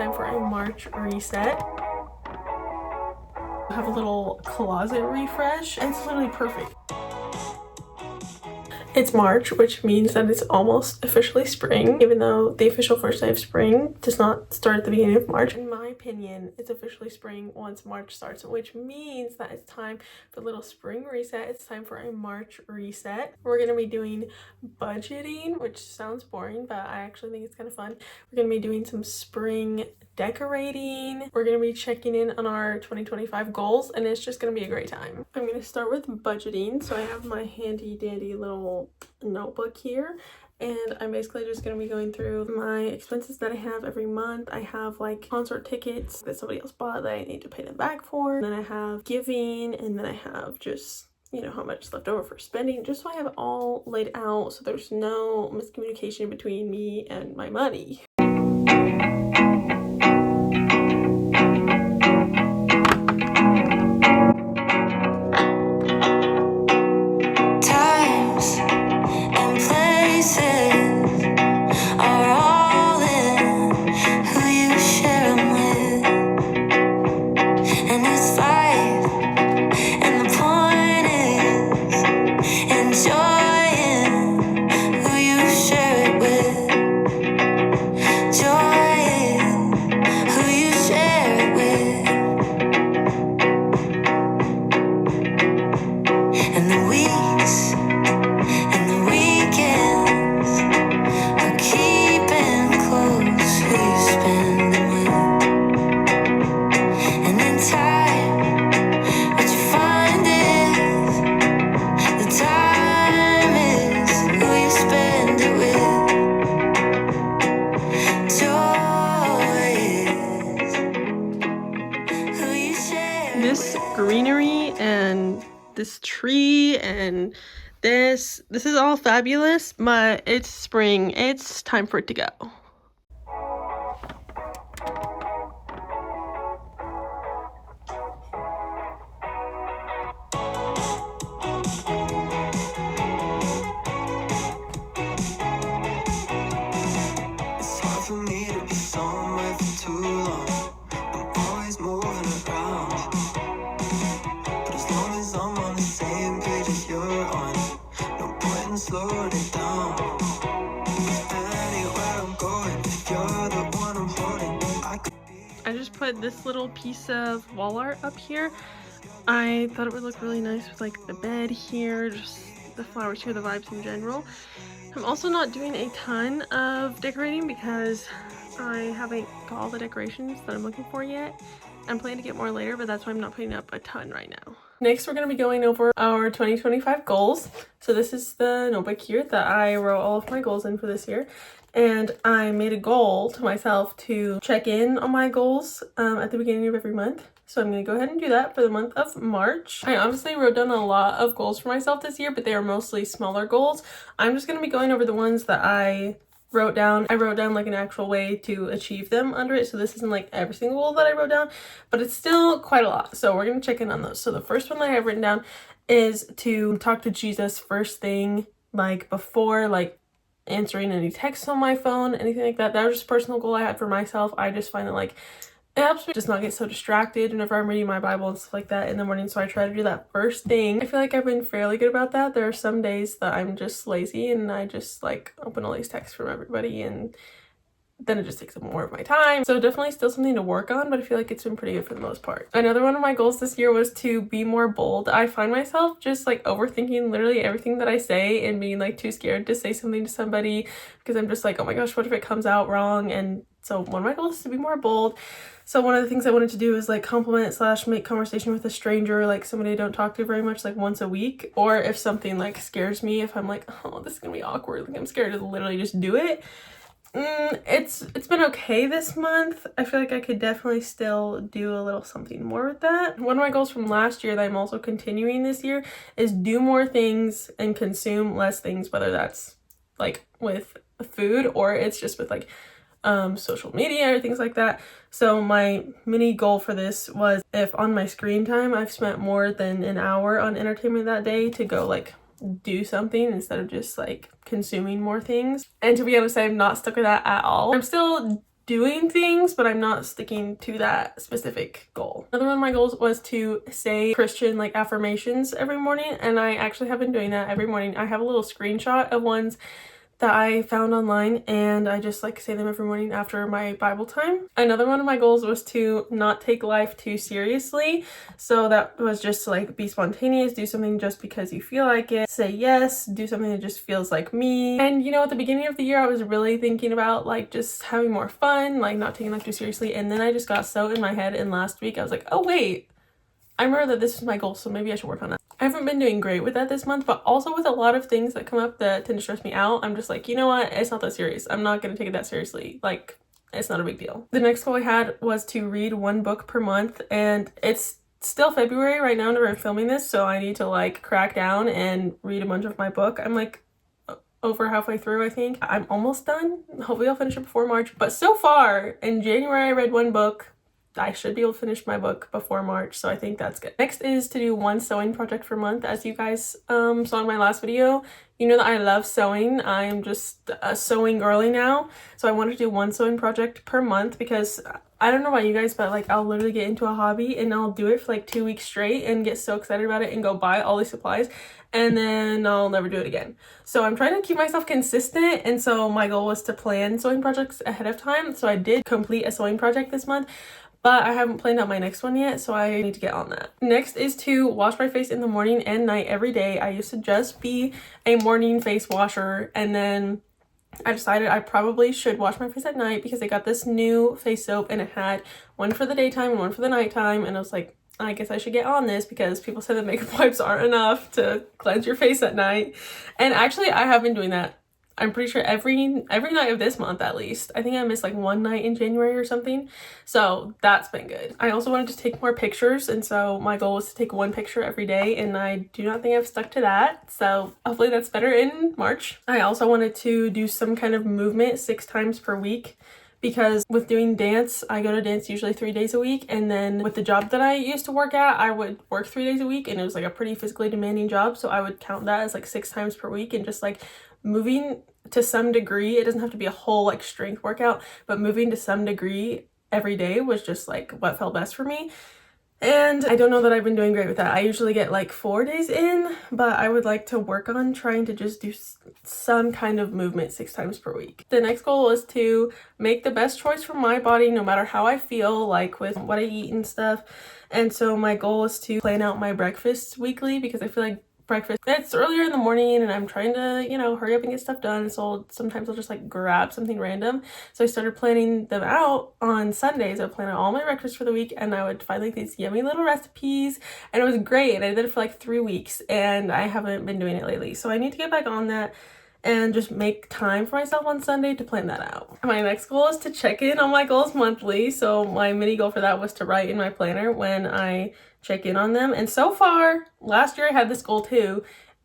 time for a March reset. I have a little closet refresh, and it's literally perfect. It's March, which means that it's almost officially spring, even though the official first day of spring does not start at the beginning of March. In my opinion, it's officially spring once March starts, which means that it's time for a little spring reset. It's time for a March reset. We're going to be doing budgeting, which sounds boring, but I actually think it's kind of fun. We're going to be doing some spring decorating. We're going to be checking in on our 2025 goals, and it's just going to be a great time. I'm going to start with budgeting. So I have my handy dandy little notebook here, and I'm basically just going to be going through my expenses that I have every month. I have like concert tickets that somebody else bought that I need to pay them back for. And then I have giving, and then I have just, you know, how much is left over for spending, just so I have it all laid out so there's no miscommunication between me and my money. This greenery and this tree and this is all fabulous, but it's spring. It's time for it to go. It's hard for me to be somewhere for too long. I'm always moving around, but as long as I'm on the same page as you're on, no point in slowing it down. Anywhere I'm going, if you're the one I'm holding, I just put this little piece of wall art up here. I thought it would look really nice with like the bed here, just the flowers here, the vibes in general. I'm also not doing a ton of decorating because I haven't got all the decorations that I'm looking for yet. I'm planning to get more later, but that's why I'm not putting up a ton right now. Next, we're going to be going over our 2025 goals. So this is the notebook here that I wrote all of my goals in for this year. And I made a goal to myself to check in on my goals at the beginning of every month. So I'm going to go ahead and do that for the month of March. I obviously wrote down a lot of goals for myself this year, but they are mostly smaller goals. I'm just going to be going over the ones that I wrote down. I wrote down like an actual way to achieve them under it. So this isn't like every single goal that I wrote down, but it's still quite a lot. So we're going to check in on those. So the first one that I have written down is to talk to Jesus first thing, like before like answering any texts on my phone, anything like that. That was just a personal goal I had for myself. I just find that like it helps me just not get so distracted whenever I'm reading my Bible and stuff like that in the morning, so I try to do that first thing. I feel like I've been fairly good about that. There are some days that I'm just lazy and I just like open all these texts from everybody, and then it just takes up more of my time. So definitely still something to work on, but I feel like it's been pretty good for the most part. Another one of my goals this year was to be more bold. I find myself just like overthinking literally everything that I say and being like too scared to say something to somebody because I'm just like, oh my gosh, what if it comes out wrong? And so one of my goals is to be more bold. So one of the things I wanted to do is like compliment / make conversation with a stranger, like somebody I don't talk to very much, like once a week. Or if something like scares me, if I'm like, oh, this is gonna be awkward, like I'm scared to literally just do it. It's been okay this month. I feel like I could definitely still do a little something more with that. One of my goals from last year that I'm also continuing this year is do more things and consume less things, whether that's like with food or it's just with like social media or things like that. So my mini goal for this was if on my screen time I've spent more than an hour on entertainment that day, to go like do something instead of just like consuming more things. And to be honest, I'm not stuck with that at all. I'm still doing things, but I'm not sticking to that specific goal. Another one of my goals was to say Christian like affirmations every morning, and I actually have been doing that every morning. I have a little screenshot of ones that I found online, and I just like say them every morning after my Bible time. Another one of my goals was to not take life too seriously. So that was just to like be spontaneous, do something just because you feel like it, say yes, do something that just feels like me. And you know, at the beginning of the year, I was really thinking about like just having more fun, like not taking life too seriously. And then I just got so in my head, and last week I was like, oh wait, I remember that this is my goal, so maybe I should work on that. I haven't been doing great with that this month, but also with a lot of things that come up that tend to stress me out, I'm just like, you know what? It's not that serious. I'm not going to take it that seriously. Like, it's not a big deal. The next goal I had was to read 1 book per month, and it's still February right now when I'm filming this, so I need to like crack down and read a bunch of my book. I'm like over halfway through, I think. I'm almost done. Hopefully I'll finish it before March, but so far in January I read 1 book. I should be able to finish my book before March, so I think that's good. Next is to do 1 sewing project per month. As you guys saw in my last video, you know that I love sewing. I am just a sewing girly now, so I wanted to do 1 sewing project per month because I don't know about you guys, but like I'll literally get into a hobby and I'll do it for like 2 weeks straight and get so excited about it and go buy all these supplies, and then I'll never do it again. So I'm trying to keep myself consistent, and so my goal was to plan sewing projects ahead of time. So I did complete a sewing project this month, but I haven't planned out my next one yet, so I need to get on that. Next is to wash my face in the morning and night every day. I used to just be a morning face washer, and then I decided I probably should wash my face at night because I got this new face soap and it had one for the daytime and one for the nighttime, and I was like, I guess I should get on this because people say that makeup wipes aren't enough to cleanse your face at night. And actually I have been doing that. I'm pretty sure every night of this month at least. I think I missed like 1 night in January or something. So that's been good. I also wanted to take more pictures, and so my goal was to take 1 picture every day, and I do not think I've stuck to that. So hopefully that's better in March. I also wanted to do some kind of movement 6 times per week, because with doing dance, I go to dance usually 3 days a week, and then with the job that I used to work at, I would work 3 days a week, and it was like a pretty physically demanding job, so I would count that as like 6 times per week, and just like moving to some degree. It doesn't have to be a whole like strength workout, but moving to some degree every day was just like what felt best for me. And I don't know that I've been doing great with that. I usually get like 4 days in, but I would like to work on trying to just do some kind of movement 6 times per week. The next goal is to make the best choice for my body no matter how I feel, like with what I eat and stuff. And so my goal is to plan out my breakfasts weekly, because I feel like breakfast, it's earlier in the morning and I'm trying to, you know, hurry up and get stuff done, so sometimes I'll just like grab something random. So I started planning them out on Sundays. I would plan out all my breakfasts for the week, and I would find like these yummy little recipes, and it was great, and I did it for like 3 weeks, and I haven't been doing it lately, so I need to get back on that and just make time for myself on Sunday to plan that out. My next goal is to check in on my goals monthly. So my mini goal for that was to write in my planner when I check in on them. And so far, last year I had this goal too,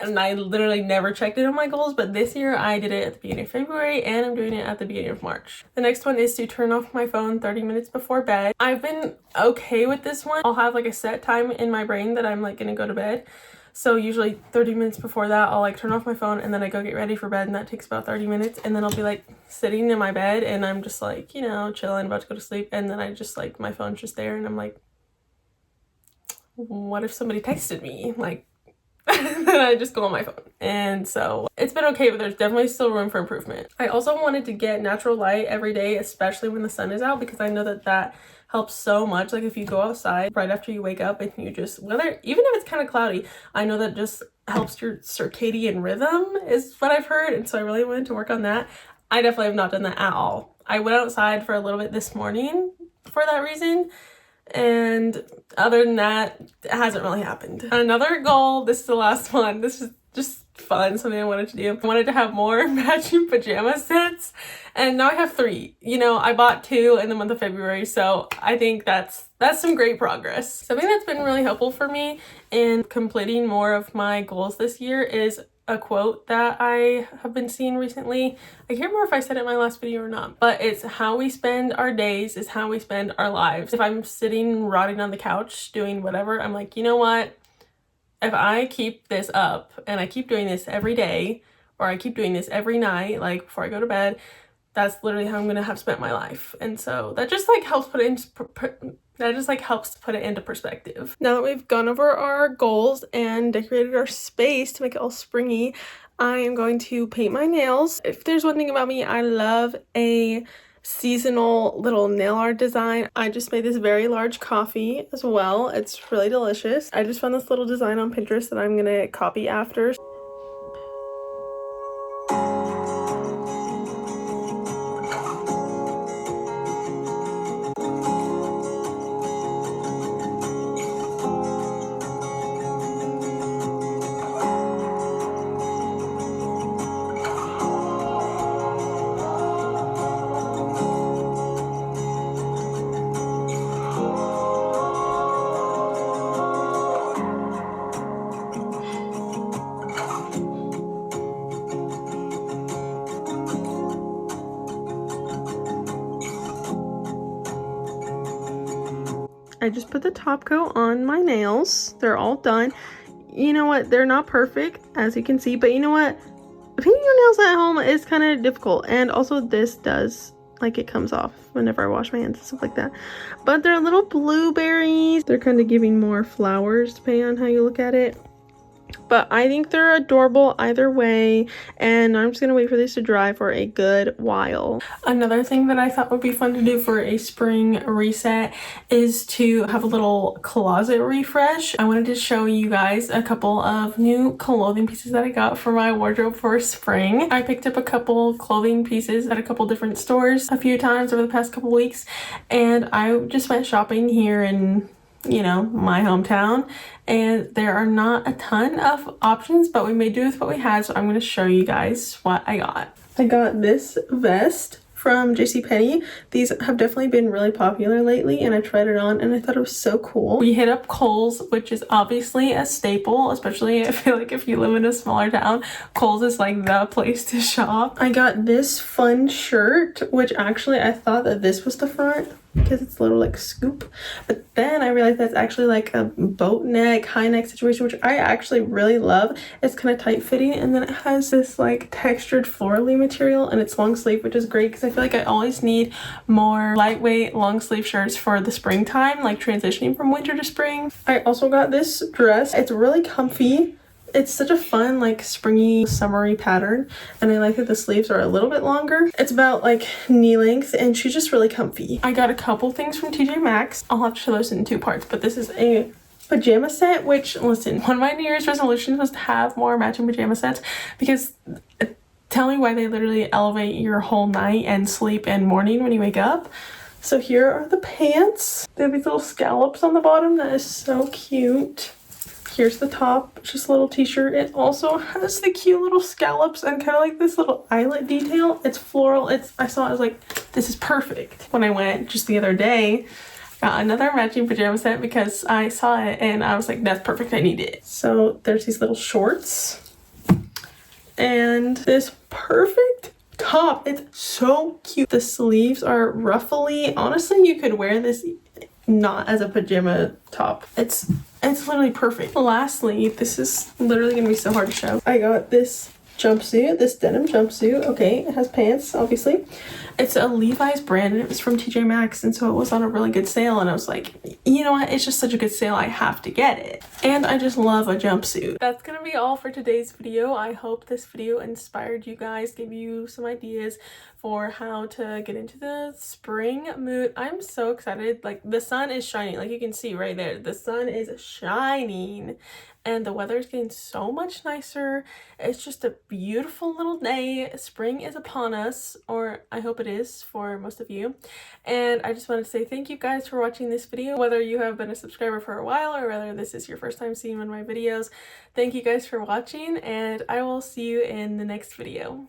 and I literally never checked in on my goals, but this year I did it at the beginning of February, and I'm doing it at the beginning of March. The next one is to turn off my phone 30 minutes before bed. I've been okay with this one. I'll have like a set time in my brain that I'm like gonna go to bed. So usually 30 minutes before that, I'll like turn off my phone, and then I go get ready for bed, and that takes about 30 minutes. And then I'll be like sitting in my bed, and I'm just like, you know, chilling, about to go to sleep. And then I just like, my phone's just there, and I'm like, what if somebody texted me? Like, then I just go on my phone. And so it's been okay, but there's definitely still room for improvement. I also wanted to get natural light every day, especially when the sun is out, because I know that that helps so much. Like if you go outside right after you wake up and you just, whether, even if it's kind of cloudy, I know that just helps your circadian rhythm is what I've heard. And so I really wanted to work on that. I definitely have not done that at all. I went outside for a little bit this morning for that reason, and other than that, it hasn't really happened. Another goal, this is the last one, this is just fun, something I wanted to do. I wanted to have more matching pajama sets, and now I have 3. You know, I bought 2 in the month of February, so I think that's some great progress. Something that's been really helpful for me in completing more of my goals this year is a quote that I have been seeing recently. I can't remember if I said it in my last video or not, but it's how we spend our days is how we spend our lives. If I'm sitting rotting on the couch doing whatever, I'm like, you know what? If I keep this up and I keep doing this every day, or I keep doing this every night, like before I go to bed, that's literally how I'm gonna have spent my life. And so that just like helps put it into perspective. Now that we've gone over our goals and decorated our space to make it all springy, I am going to paint my nails. If there's one thing about me, I love a seasonal little nail art design. I just made this very large coffee as well. It's really delicious. I just found this little design on Pinterest that I'm gonna copy after. I just put the top coat on my nails. They're all done. You know what? They're not perfect, as you can see, but you know what? Painting your nails at home is kind of difficult, and also this does, like, it comes off whenever I wash my hands and stuff like that. But they're little blueberries. They're kind of giving more flowers, depending on how you look at it. But I think they're adorable either way, and I'm just gonna wait for this to dry for a good while. Another thing that I thought would be fun to do for a spring reset is to have a little closet refresh. I wanted to show you guys a couple of new clothing pieces that I got for my wardrobe for spring. I picked up a couple clothing pieces at a couple different stores a few times over the past couple weeks, and I just went shopping here in, you know, my hometown, and there are not a ton of options, but we made do with what we had, so I'm going to show you guys what I got. I got this vest from JCPenney. These have definitely been really popular lately, and I tried it on and I thought it was so cool. We hit up Kohl's, which is obviously a staple, especially I feel like if you live in a smaller town, Kohl's is like the place to shop. I got this fun shirt, which actually I thought that this was the front because it's a little like scoop, but then I realized that's actually like a boat neck, high neck situation, which I actually really love. It's kind of tight fitting, and then it has this like textured florally material, and it's long sleeve, which is great because I feel like I always need more lightweight long sleeve shirts for the springtime, like transitioning from winter to spring. I also got this dress. It's really comfy. It's such a fun, like, springy, summery pattern, and I like that the sleeves are a little bit longer. It's about, like, knee length, and she's just really comfy. I got a couple things from TJ Maxx. I'll have to show those in two parts, but this is a pajama set, which, listen, one of my New Year's resolutions was to have more matching pajama sets, because tell me why they literally elevate your whole night and sleep and morning when you wake up. So here are the pants. They have these little scallops on the bottom. That is so cute. Here's the top, just a little t-shirt. It also has the cute little scallops and kind of like this little eyelet detail. It's floral. I saw it, I was like, this is perfect. When I went just the other day, got another matching pajama set because I saw it and I was like, that's perfect, I need it. So there's these little shorts and this perfect top. It's so cute. The sleeves are ruffly. Honestly, you could wear this not as a pajama top. It's literally perfect. Lastly, this is literally gonna be so hard to show. I got this jumpsuit, this denim jumpsuit. Okay, it has pants, obviously. It's a Levi's brand, and it was from TJ Maxx, and so it was on a really good sale, and I was like, you know what, it's just such a good sale, I have to get it. And I just love a jumpsuit. That's gonna be all for today's video. I hope this video inspired you guys, gave you some ideas for how to get into the spring mood. I'm so excited. Like, the sun is shining, like you can see right there, the sun is shining, and the weather is getting so much nicer. It's just a beautiful little day. Spring is upon us, or I hope it is for most of you. And I just wanted to say thank you guys for watching this video, whether you have been a subscriber for a while or whether this is your first time seeing one of my videos. Thank you guys for watching, and I will see you in the next video.